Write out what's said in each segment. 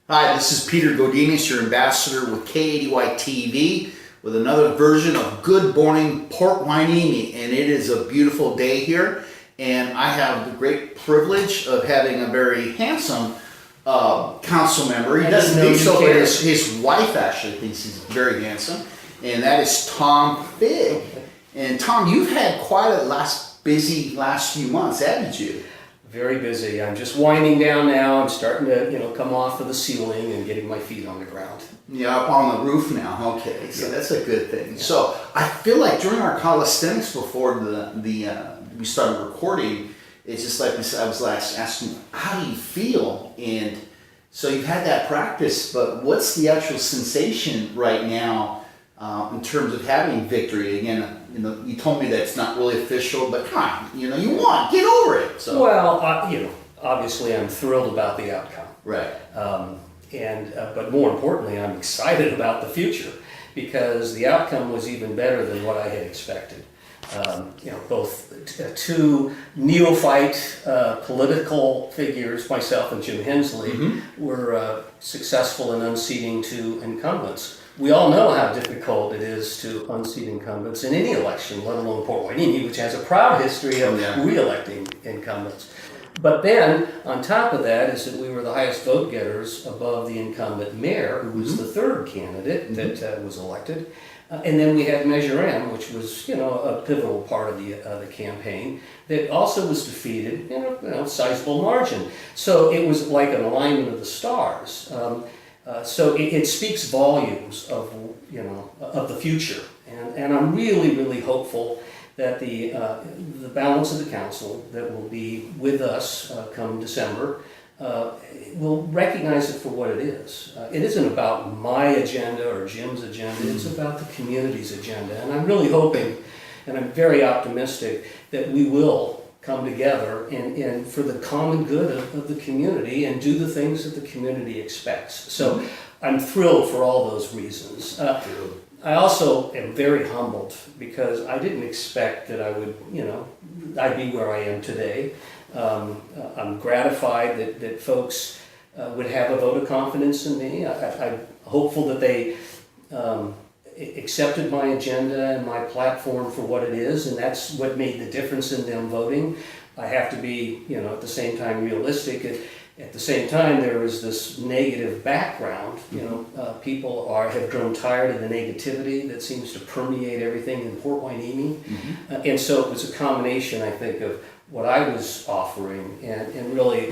Hi, this is Peter Godinez, your ambassador with K80Y TV, with another version of Good Morning Port Hueneme, and it is a beautiful day here, and I have the great privilege of having a very handsome council member. He doesn't think so, but his wife actually thinks he's very handsome, and that is Tom Figg. And Tom, you've had quite a busy last few months, haven't you? Very busy. I'm just winding down now. I'm starting to, come off of the ceiling and getting my feet on the ground. Yeah, up on the roof now. Okay, so that's a good thing. Yeah. So I feel like during our calisthenics before we started recording, it's just like I was asking, how do you feel? And so you've had that practice, but what's the actual sensation right now in terms of having victory? Again, you told me that it's not really official, but come on, you won. Get over it. So. Well, obviously I'm thrilled about the outcome. Right. But more importantly, I'm excited about the future because the outcome was even better than what I had expected. Both two neophyte political figures, myself and Jim Hensley, were successful in unseating two incumbents. We all know how difficult it is to unseat incumbents in any election, let alone Port Hueneme, which has a proud history of re-electing incumbents. But then, on top of that, is that we were the highest vote getters above the incumbent mayor, who was the third candidate that was elected. And then we had Measure M, which was, a pivotal part of the campaign, that also was defeated in a sizable margin. So it was like an alignment of the stars. So it speaks volumes of the future, and I'm really hopeful that the balance of the council that will be with us come December will recognize it for what it is. It isn't about my agenda or Jim's agenda, it's about the community's agenda, and I'm really hoping, and I'm very optimistic, that we will come together and for the common good of the community and do the things that the community expects. So I'm thrilled for all those reasons. I also am very humbled because I didn't expect that I would, I'd be where I am today. I'm gratified that folks would have a vote of confidence in me. I'm hopeful that they accepted my agenda and my platform for what it is, and that's what made the difference in them voting. I have to be, at the same time realistic. At the same time, there is this negative background. People have grown tired of the negativity that seems to permeate everything in Port Hueneme. And so it was a combination, I think, of what I was offering and really,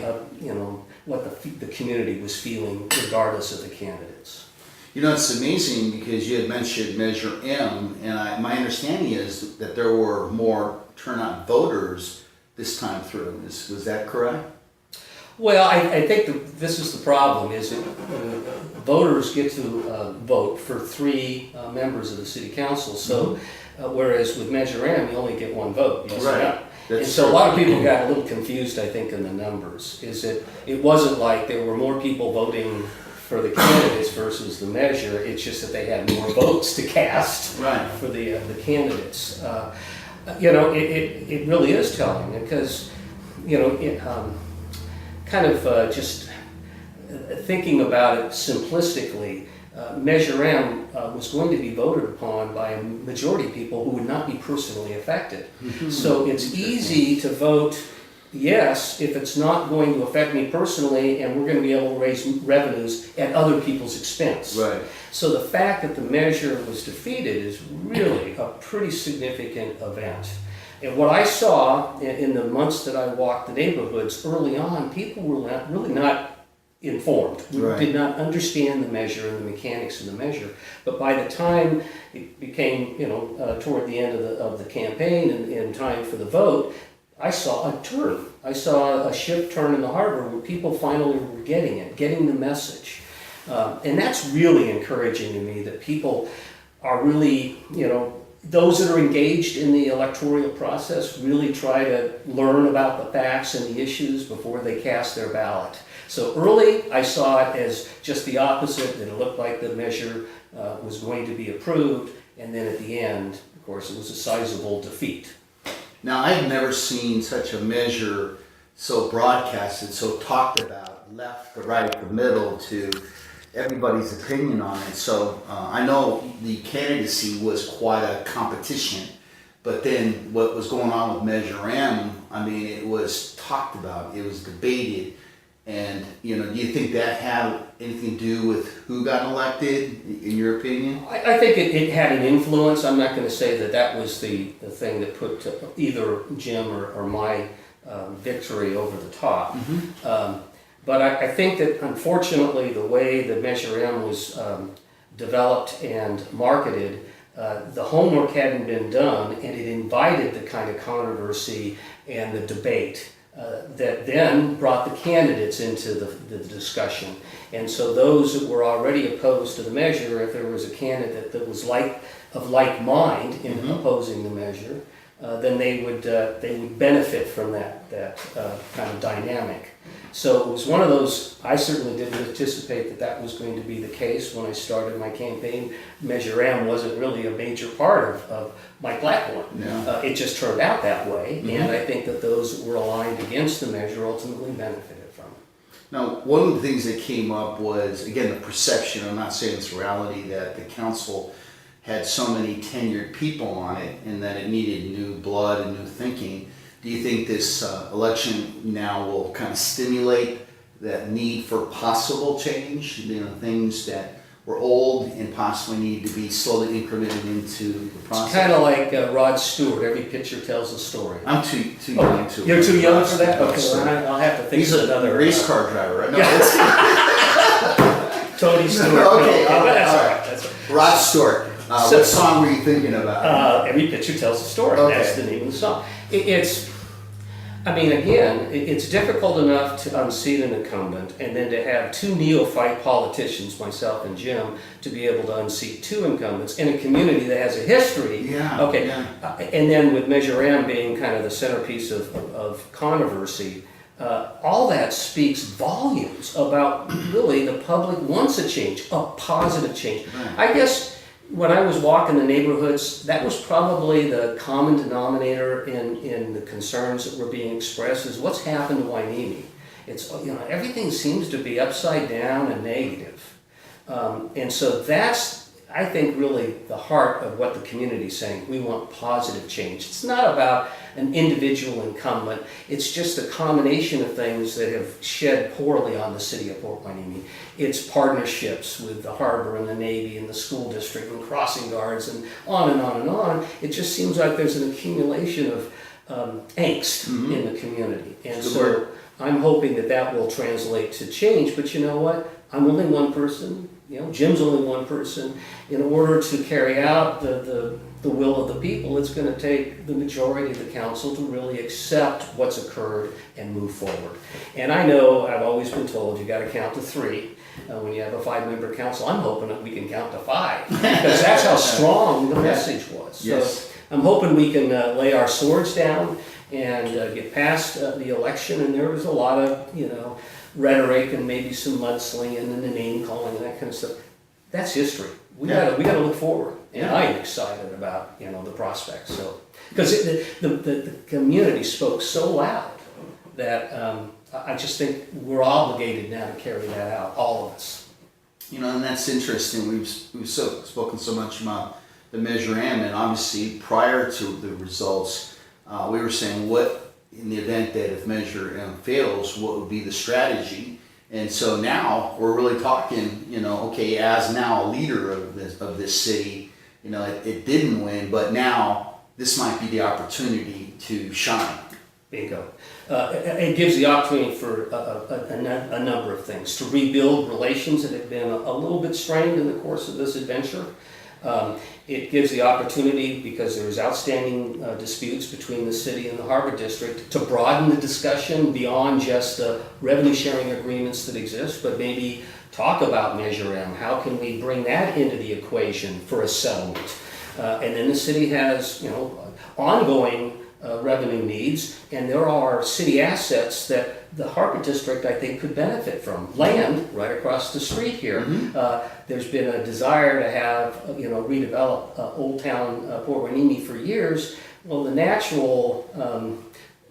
what the community was feeling regardless of the candidates. It's amazing because you had mentioned Measure M, and my understanding is that there were more turnout voters this time through. Was that correct? Well, I think this is the problem, is that voters get to vote for three members of the city council. So, whereas with Measure M, you only get one vote. Right. And so a lot of people got a little confused, I think, in the numbers. Is that it wasn't like there were more people voting for the candidates versus the measure. It's just that they had more votes to cast for the candidates. It really is telling because, just thinking about it simplistically, Measure M was going to be voted upon by a majority of people who would not be personally affected. So it's easy to vote yes if it's not going to affect me personally and we're going to be able to raise revenues at other people's expense. Right. So the fact that the measure was defeated is really a pretty significant event. And what I saw in the months that I walked the neighborhoods early on, people were really not informed. We did not understand the measure and the mechanics of the measure. But by the time it became, toward the end of the campaign and time for the vote, I saw a turn. I saw a ship turn in the harbor where people finally were getting the message. And that's really encouraging to me that people are really, those that are engaged in the electoral process really try to learn about the facts and the issues before they cast their ballot. So early, I saw it as just the opposite, that it looked like the measure was going to be approved, and then at the end, of course, it was a sizable defeat. Now, I've never seen such a measure so broadcasted, so talked about, left to right, the middle to everybody's opinion on it. So I know the candidacy was quite a competition, but then what was going on with Measure M, I mean, it was talked about, it was debated, and do you think that had anything to do with who got elected, in your opinion? I think it had an influence. I'm not going to say that was the thing that put either Jim or my victory over the top. But I think that unfortunately the way the Measure M was developed and marketed, the homework hadn't been done, and it invited the kind of controversy and the debate that then brought the candidates into the discussion. And so those that were already opposed to the measure, if there was a candidate that was of like mind in opposing the measure, then they would benefit from that kind of dynamic. So it was one of those. I certainly didn't anticipate that was going to be the case when I started my campaign. Measure M wasn't really a major part of my platform. Yeah. It just turned out that way, and I think that those that were aligned against the measure ultimately benefited from it. Now, one of the things that came up was, again, the perception, I'm not saying it's reality, that the council had so many tenured people on it and that it needed new blood and new thinking. Do you think this election now will kind of stimulate that need for possible change? Things that were old and possibly need to be slowly incremented into the process? It's kind of like Rod Stewart. Every picture tells a story. I'm too young to. You're too young for that? Okay, well, I'll have to think of another. He's a race car driver, right? No, Tony Stewart. Okay, no, that's all all right. right. That's all right. Rod Stewart. What song were you thinking about? Every picture tells a story. Okay. That's the name of the song. It's difficult enough to unseat an incumbent, and then to have two neophyte politicians, myself and Jim, to be able to unseat two incumbents in a community that has a history. Yeah. Okay. Yeah. And then with Measure M being kind of the centerpiece of controversy, all that speaks volumes about really the public wants a change, a positive change. Right. I guess when I was walking the neighborhoods, that was probably the common denominator in the concerns that were being expressed, is what's happened to Hueneme. It's, everything seems to be upside down and negative. And so that's, I think, really the heart of what the community is saying. We want positive change. It's not about an individual incumbent. It's just a combination of things that have shed poorly on the city of Port Hueneme. It's partnerships with the harbor and the Navy and the school district and crossing guards and on and on and on. It just seems like there's an accumulation of angst in the community. And so I'm hoping that will translate to change. But you know what? I'm only one person. Jim's only one person. In order to carry out the will of the people, it's going to take the majority of the council to really accept what's occurred and move forward. And I know I've always been told you got to count to three. When you have a 5-member council, I'm hoping that we can count to 5, because that's how strong the message was. Yes. So I'm hoping we can lay our swords down and get past the election. And there was a lot of rhetoric and maybe some mudslinging and the name calling and that kind of stuff. That's history. We got to look forward, and I'm excited about the prospects. So because the community spoke so loud that I just think we're obligated now to carry that out, all of us. And that's interesting. We've spoken so much about the Measure M, and obviously prior to the results, we were saying what, in the event that if Measure M fails, what would be the strategy? And so now we're really talking, okay, as now a leader of this city, it didn't win, but now this might be the opportunity to shine. Bingo. It gives the opportunity for a number of things. To rebuild relations that have been a little bit strained in the course of this adventure. It gives the opportunity, because there's outstanding disputes between the city and the Harbor District, to broaden the discussion beyond just the revenue sharing agreements that exist, but maybe talk about Measure M. How can we bring that into the equation for a settlement? And then the city has, ongoing revenue needs, and there are city assets that the Harbor District, I think, could benefit from. Land right across the street here. There's been a desire to have, redevelop Old Town Port Hueneme for years. Well, the natural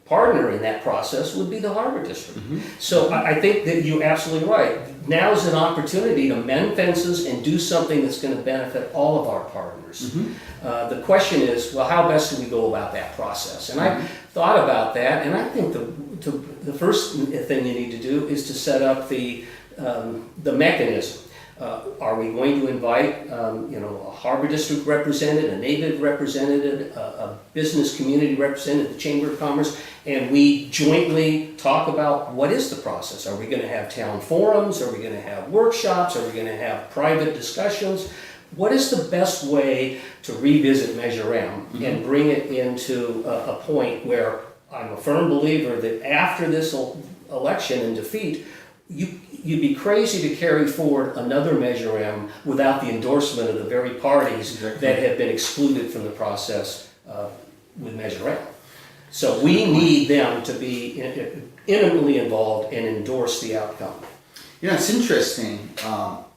partner in that process would be the Harbor District. So I think that you're absolutely right. Now's an opportunity to mend fences and do something that's going to benefit all of our partners. The question is, well, how best do we go about that process? And I thought about that, and I think the first thing you need to do is to set up the mechanism. Are we going to invite, a Harbor District representative, a Native representative, a business community representative, the Chamber of Commerce, and we jointly talk about what is the process? Are we going to have town forums? Are we going to have workshops? Are we going to have private discussions? What is the best way to revisit Measure M and bring it into a point where I'm a firm believer that after this election and defeat, you'd be crazy to carry forward another Measure M without the endorsement of the very parties that have been excluded from the process with Measure M. So we need them to be intimately involved and endorse the outcome. You know, it's interesting,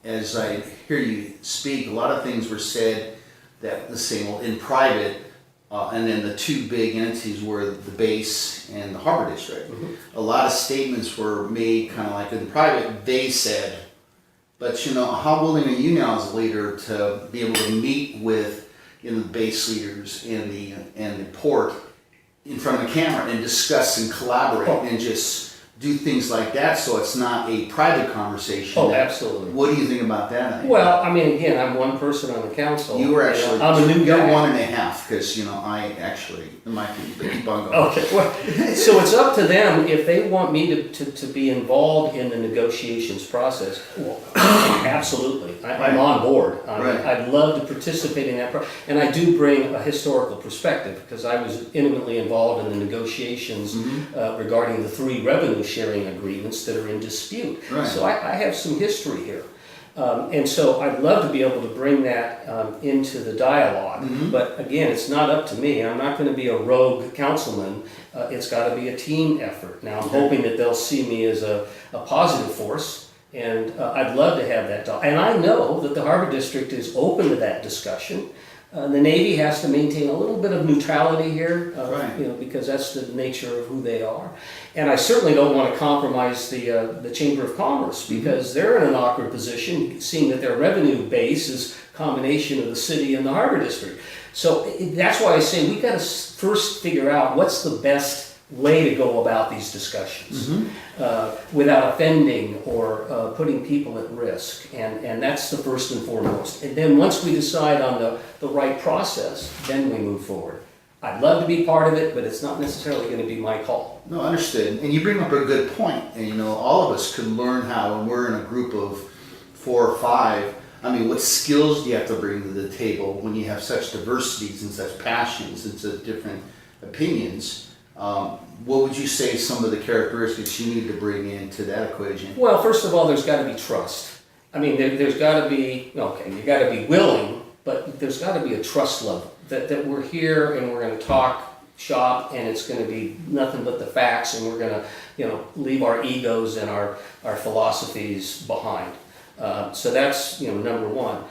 as I hear you speak, a lot of things were said that, let's say, well, in private, and then the two big entities were the base and the Harbor District. A lot of statements were made kind of like in private, they said, but how willing are you now as a leader to be able to meet with the base leaders and the port in front of the camera and discuss and collaborate and just do things like that, so it's not a private conversation? Oh, absolutely. What do you think about that? Well, I mean, again, I'm one person on the council. You were actually, I'm a new guy. You're 1.5, because, I actually, it might be, but keep on going. Okay, well, so it's up to them if they want me to be involved in the negotiations process. Well, absolutely, I'm on board. I'd love to participate in that, and I do bring a historical perspective because I was intimately involved in the negotiations regarding the 3 revenue sharing agreements that are in dispute. So I have some history here. And so I'd love to be able to bring that into the dialogue. But again, it's not up to me. I'm not going to be a rogue councilman. It's got to be a team effort. Now, I'm hoping that they'll see me as a positive force, and I'd love to have that dialogue. And I know that the Harbor District is open to that discussion. The Navy has to maintain a little bit of neutrality here, because that's the nature of who they are. And I certainly don't want to compromise the Chamber of Commerce, because they're in an awkward position, seeing that their revenue base is a combination of the city and the Harbor District. So that's why I say we got to first figure out what's the best way to go about these discussions without offending or putting people at risk, and that's the first and foremost. And then once we decide on the right process, then we move forward. I'd love to be part of it, but it's not necessarily going to be my call. No, understood. And you bring up a good point. And all of us can learn how, when we're in a group of 4 or 5, what skills do you have to bring to the table when you have such diversities and such passions and such different opinions? What would you say some of the characteristics you need to bring into that equation? Well, first of all, there's got to be trust. There's got to be, you got to be willing, but there's got to be a trust level that we're here and we're going to talk shop and it's going to be nothing but the facts, and we're going to, leave our egos and our philosophies behind. So that's, number one.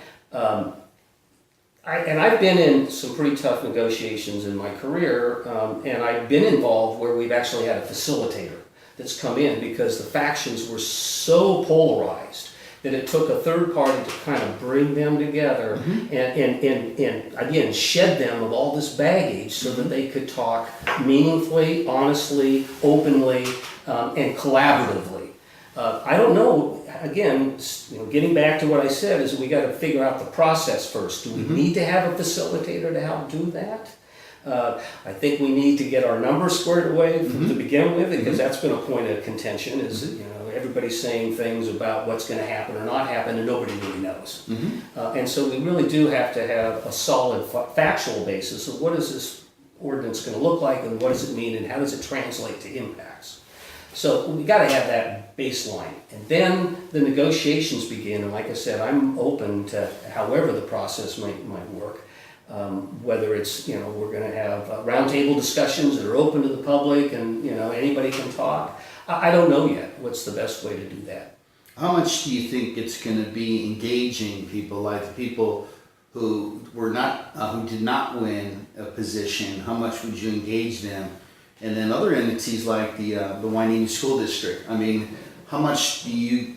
I've been in some pretty tough negotiations in my career, and I've been involved where we've actually had a facilitator that's come in because the factions were so polarized that it took a third party to kind of bring them together and again, shed them of all this baggage so that they could talk meaningfully, honestly, openly, and collaboratively. I don't know. Again, getting back to what I said is we got to figure out the process first. Do we need to have a facilitator to help do that? I think we need to get our numbers squared away to begin with, because that's been a point of contention. Is everybody's saying things about what's going to happen or not happen, and nobody really knows. And so we really do have to have a solid factual basis of what is this ordinance going to look like, and what does it mean, and how does it translate to impacts. So we got to have that baseline, and then the negotiations begin. And like I said, I'm open to however the process might work. Whether it's we're going to have roundtable discussions that are open to the public, and anybody can talk. I don't know yet what's the best way to do that. How much do you think it's going to be engaging people, like the people who were not, who did not win a position? How much would you engage them and then other entities like the Hueneme School District. I mean, how much do you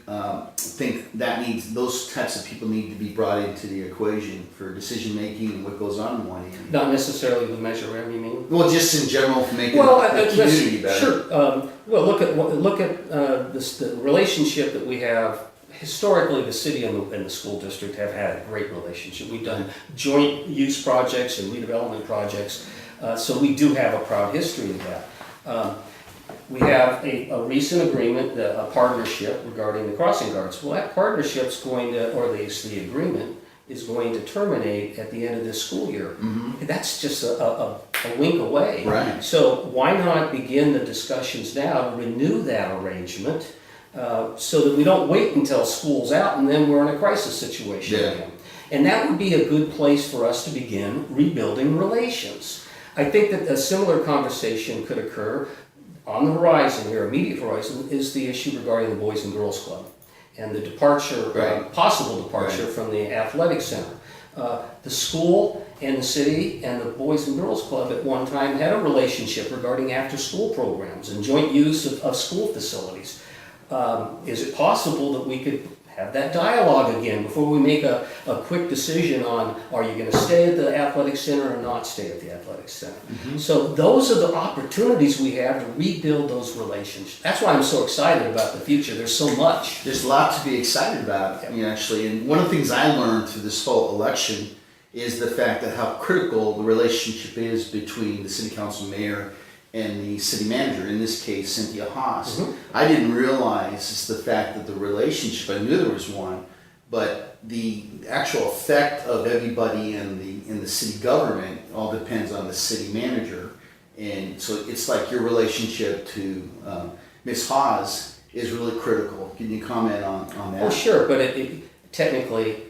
think that needs? Those types of people need to be brought into the equation for decision making and what goes on in Hueneme. Not necessarily the Measure M, you mean? Well, just in general, for making the community better. Sure. Well, look at the relationship that we have. Historically, the city and the school district have had a great relationship. We've done joint use projects and redevelopment projects, so we do have a proud history of that. We have a recent agreement, a partnership regarding the crossing guards. Well, that partnership's going to, or at least the agreement, is going to terminate at the end of this school year. Mm-hmm. That's just a wink away. Right. So why not begin the discussions now to renew that arrangement so that we don't wait until school's out and then we're in a crisis situation again. And that would be a good place for us to begin rebuilding relations. I think that a similar conversation could occur on the horizon here, immediate horizon, is the issue regarding the Boys and Girls Club and the departure, possible departure from the athletic center. The school and the city and the Boys and Girls Club at one time had a relationship regarding after-school programs and joint use of school facilities. Is it possible that we could have that dialogue again before we make a quick decision on, are you going to stay at the athletic center or not stay at the athletic center? Mm-hmm. So those are the opportunities we have to rebuild those relationships. That's why I'm so excited about the future. There's so much. There's a lot to be excited about, actually. And one of the things I learned through this whole election is the fact that how critical the relationship is between the city council mayor and the city manager, in this case, Cynthia Haas. Mm-hmm. I didn't realize the fact that the relationship, I knew there was one, but the actual effect of everybody in the city government all depends on the city manager. And so it's like your relationship to Ms. Haas is really critical. Can you comment on that? Oh, sure, but technically,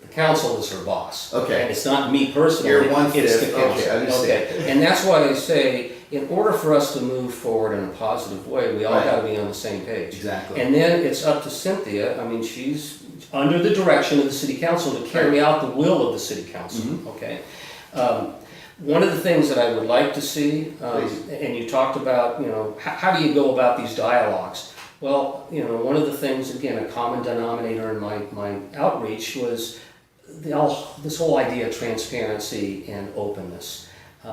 the council is her boss. Okay. And it's not me personally. You're one-fifth. It's the council. Okay, I understand. Okay. And that's why I say, in order for us to move forward in a positive way, we all got to be on the same page. Exactly. And then it's up to Cynthia. I mean, she's under the direction of the city council to carry out the will of the city council. Mm-hmm. Okay. One of the things that I would like to see, and you talked about, how do you go about these dialogues? Well, one of the things, again, a common denominator in my outreach was this whole idea of transparency and openness.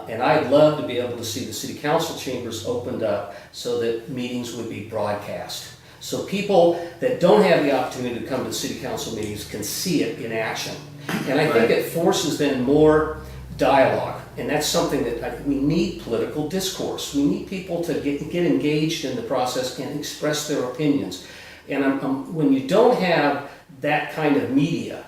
And I'd love to be able to see the city council chambers opened up so that meetings would be broadcast. So people that don't have the opportunity to come to the city council meetings can see it in action. And I think it forces then more dialogue. And that's something that we need political discourse. We need people to get engaged in the process and express their opinions. And when you don't have that kind of media,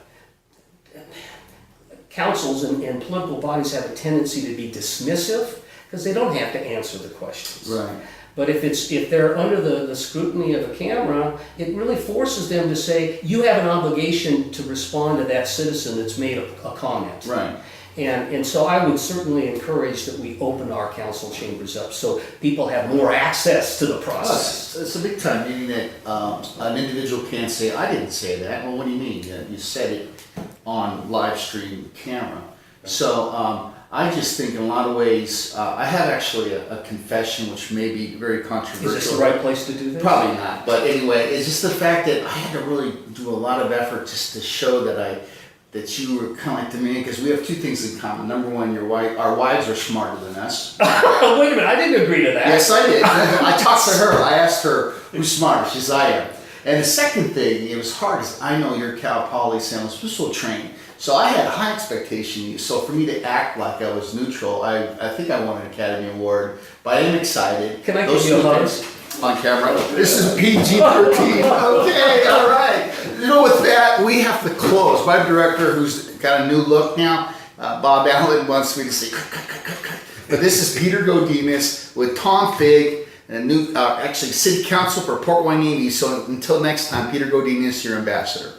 councils and political bodies have a tendency to be dismissive because they don't have to answer the questions. Right. But if they're under the scrutiny of a camera, it really forces them to say, you have an obligation to respond to that citizen that's made a comment. Right. And so I would certainly encourage that we open our council chambers up so people have more access to the process. It's a big time, meaning that an individual can't say, I didn't say that. Well, what do you mean? You said it on live stream camera. So I just think in a lot of ways, I have actually a confession which may be very controversial. Is this the right place to do this? Probably not. But anyway, it's just the fact that I had to really do a lot of effort just to show that you were kind of like to me, because we have two things in common. Number one, our wives are smarter than us. Wait a minute, I didn't agree to that. Yes, I did. I talked to her. I asked her, who's smarter? She says, I am. And the second thing, it was hard, is I know you're Cal Poly San Luis Obispo trained. So I had high expectations. So for me to act like I was neutral, I think I won an Academy Award. But I am excited. Can I give you a hug? On camera. This is PG-13. Okay, all right. With that, we have to close. My director, who's got a new look now, Bob Allen, wants me to say, cut. But this is Peter Godinez with Tom Figg, and a new, actually, City Council for Port Hueneme. So until next time, Peter Godinez, your ambassador.